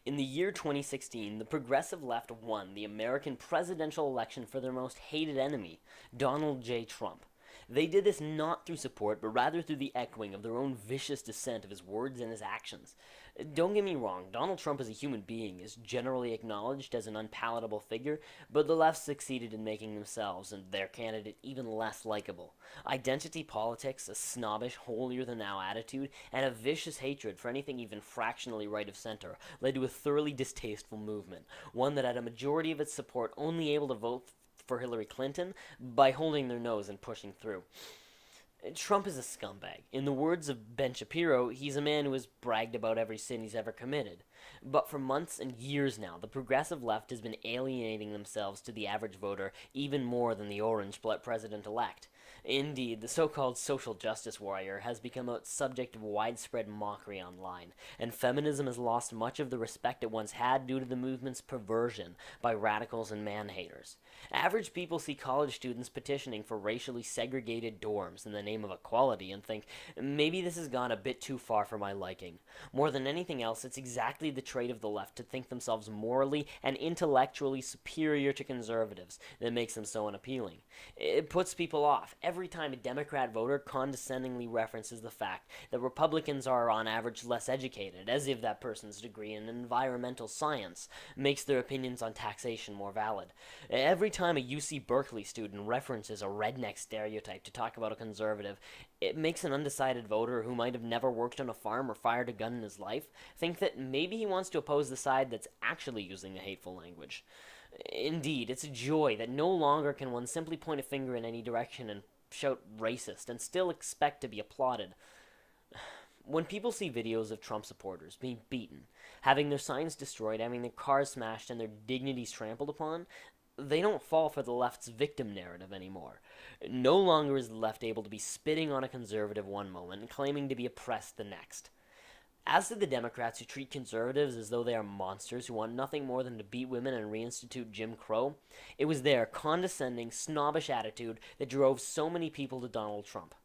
In the year 2016, the progressive left won the American presidential election for their most hated enemy, Donald J. Trump. They did this not through support, but rather through the echoing of their own vicious dissent of his words and his actions. Don't get me wrong, Donald Trump as a human being is generally acknowledged as an unpalatable figure, but the left succeeded in making themselves and their candidate even less likable. Identity politics, a snobbish, holier-than-thou attitude, and a vicious hatred for anything even fractionally right of center led to a thoroughly distasteful movement, one that had a majority of its support only able to vote for Hillary Clinton by holding their nose and pushing through. Trump is a scumbag. In the words of Ben Shapiro, he's a man who has bragged about every sin he's ever committed. But for months and years now, the progressive left has been alienating themselves to the average voter even more than the orange president-elect. Indeed, the so-called social justice warrior has become a subject of widespread mockery online, and feminism has lost much of the respect it once had due to the movement's perversion by radicals and man-haters. Average people see college students petitioning for racially segregated dorms in the name of equality and think, maybe this has gone a bit too far for my liking. More than anything else, it's exactly the trait of the left to think themselves morally and intellectually superior to conservatives that makes them so unappealing. It puts people off every time a Democrat voter condescendingly references the fact that Republicans are on average less educated, as if that person's degree in environmental science makes their opinions on taxation more valid. Every time a UC Berkeley student references a redneck stereotype to talk about a conservative, it makes an undecided voter who might have never worked on a farm or fired a gun in his life think that maybe he wants to oppose the side that's actually using the hateful language. Indeed, it's a joy that no longer can one simply point a finger in any direction and shout racist and still expect to be applauded. When people see videos of Trump supporters being beaten, having their signs destroyed, having their cars smashed, and their dignities trampled upon, they don't fall for the left's victim narrative anymore. No longer is the left able to be spitting on a conservative one moment and claiming to be oppressed the next. As to the Democrats who treat conservatives as though they are monsters who want nothing more than to beat women and reinstitute Jim Crow, it was their condescending, snobbish attitude that drove so many people to Donald Trump.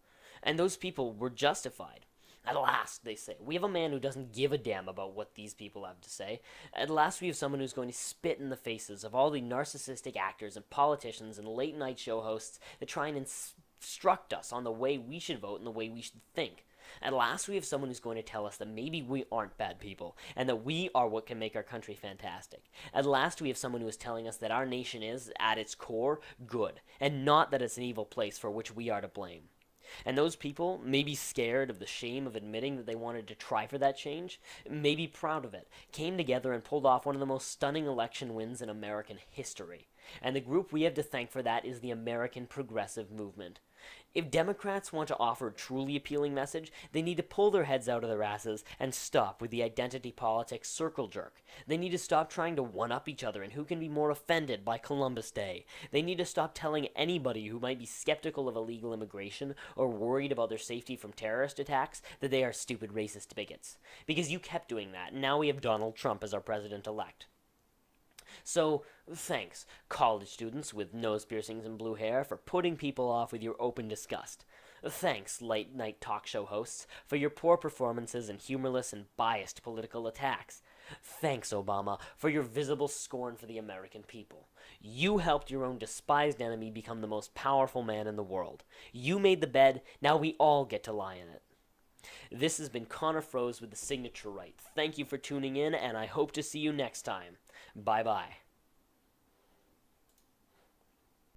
And those people were justified. At last, they say, we have a man who doesn't give a damn about what these people have to say. At last, we have someone who's going to spit in the faces of all the narcissistic actors and politicians and late-night show hosts that try and instruct us on the way we should vote and the way we should think. At last, we have someone who's going to tell us that maybe we aren't bad people, and that we are what can make our country fantastic. At last, we have someone who is telling us that our nation is, at its core, good, and not that it's an evil place for which we are to blame. And those people, maybe scared of the shame of admitting that they wanted to try for that change, maybe proud of it, came together and pulled off one of the most stunning election wins in American history. And the group we have to thank for that is the American Progressive Movement. If Democrats want to offer a truly appealing message, they need to pull their heads out of their asses and stop with the identity politics circle jerk. They need to stop trying to one-up each other and who can be more offended by Columbus Day. They need to stop telling anybody who might be skeptical of illegal immigration or worried about their safety from terrorist attacks that they are stupid racist bigots. Because you kept doing that, and now we have Donald Trump as our president-elect. So, thanks, college students with nose piercings and blue hair, for putting people off with your open disgust. Thanks, late-night talk show hosts, for your poor performances and humorless and biased political attacks. Thanks, Obama, for your visible scorn for the American people. You helped your own despised enemy become the most powerful man in the world. You made the bed, now we all get to lie in it. This has been Connor Froese with the Signature Right. Thank you for tuning in, and I hope to see you next time. Bye-bye.